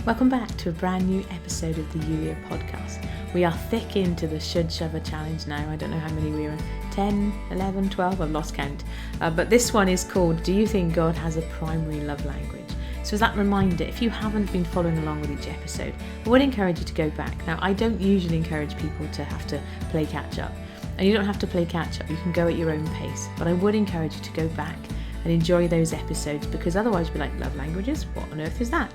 Welcome back to a brand new episode of the Yulia podcast. We are thick into the Should Shover challenge now. I don't know how many we're in, 10, 11, 12, I've lost count. But this one is called, Do You Think God Has a Primary Love Language? So as that reminder, if you haven't been following along with each episode, I would encourage you to go back. Now, I don't usually encourage people to have to play catch up. And you don't have to play catch up, you can go at your own pace. But I would encourage you to go back and enjoy those episodes, because otherwise you'll be like, love languages? What on earth is that?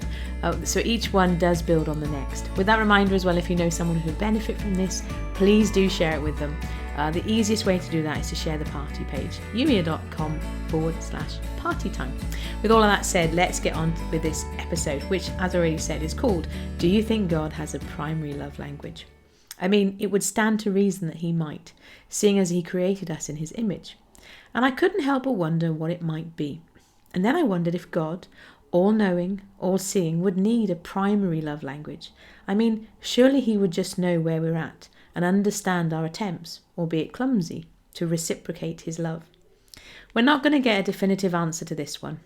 So each one does build on the next. With that reminder as well, if you know someone who would benefit from this, please do share it with them. The easiest way to do that is to share the party page, yulia.com/party time. With all of that said, let's get on with this episode, which, as I already said, is called, Do You Think God Has a Primary Love Language? I mean, it would stand to reason that he might, seeing as he created us in his image. And I couldn't help but wonder what it might be. And then I wondered if God, all-knowing, all-seeing, would need a primary love language. I mean, surely he would just know where we're at and understand our attempts, albeit clumsy, to reciprocate his love. We're not going to get a definitive answer to this one,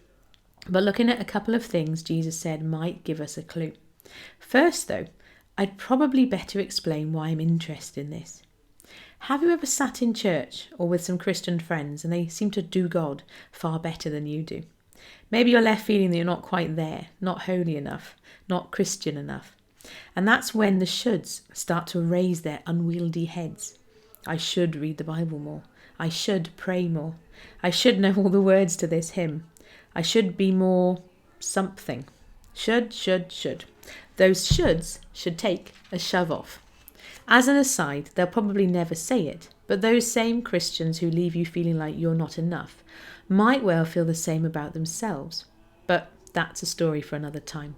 but looking at a couple of things Jesus said might give us a clue. First, though, I'd probably better explain why I'm interested in this. Have you ever sat in church or with some Christian friends and they seem to do God far better than you do? Maybe you're left feeling that you're not quite there, not holy enough, not Christian enough. And that's when the shoulds start to raise their unwieldy heads. I should read the Bible more. I should pray more. I should know all the words to this hymn. I should be more something. Should. Those shoulds should take a shove off. As an aside, they'll probably never say it, but those same Christians who leave you feeling like you're not enough might well feel the same about themselves. But that's a story for another time.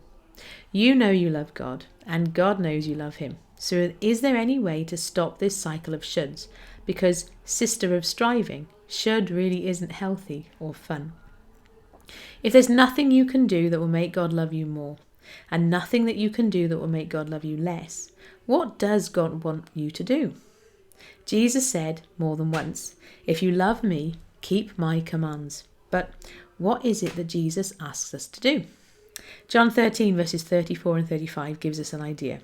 You know you love God, and God knows you love him. So is there any way to stop this cycle of shoulds? Because sister of striving, should really isn't healthy or fun. If there's nothing you can do that will make God love you more, and nothing that you can do that will make God love you less, what does God want you to do? Jesus said more than once, if you love me, keep my commands. But what is it that Jesus asks us to do? John 13 verses 34 and 35 gives us an idea.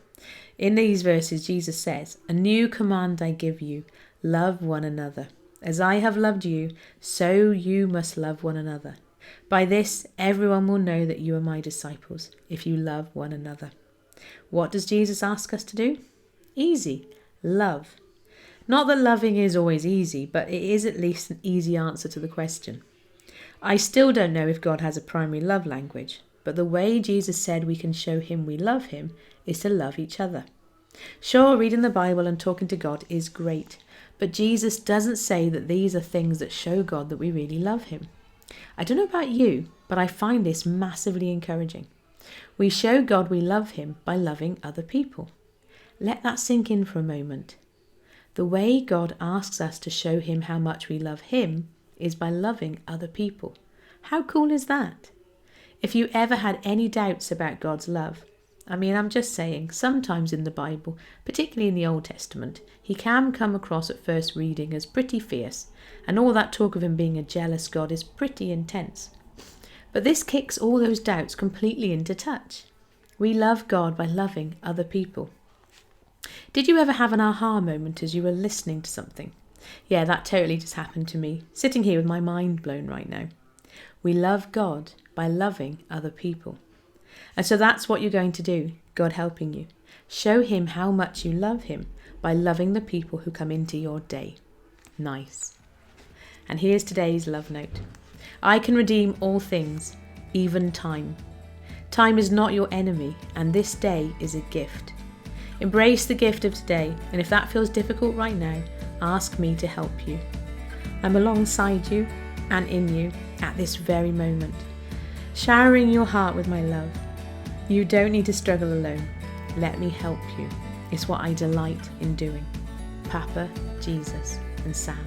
In these verses, Jesus says, a new command I give you, love one another. As I have loved you, so you must love one another. By this, everyone will know that you are my disciples, if you love one another. What does Jesus ask us to do? Easy. Love. Not that loving is always easy, but it is at least an easy answer to the question. I still don't know if God has a primary love language, but the way Jesus said we can show him we love him is to love each other. Sure, reading the Bible and talking to God is great, but Jesus doesn't say that these are things that show God that we really love him. I don't know about you, but I find this massively encouraging. We show God we love him by loving other people. Let that sink in for a moment. The way God asks us to show him how much we love him is by loving other people. How cool is that? If you ever had any doubts about God's love, I'm just saying, sometimes in the Bible, particularly in the Old Testament, he can come across at first reading as pretty fierce, and all that talk of him being a jealous God is pretty intense. But this kicks all those doubts completely into touch. We love God by loving other people. Did you ever have an aha moment as you were listening to something? Yeah, that totally just happened to me, sitting here with my mind blown right now. We love God by loving other people. And so that's what you're going to do, God helping you. Show him how much you love him by loving the people who come into your day. Nice. And here's today's love note. I can redeem all things, even time. Time is not your enemy, and this day is a gift. Embrace the gift of today, and if that feels difficult right now, ask me to help you. I'm alongside you and in you at this very moment, showering your heart with my love. You don't need to struggle alone. Let me help you. It's what I delight in doing. Papa, Jesus, and Sam.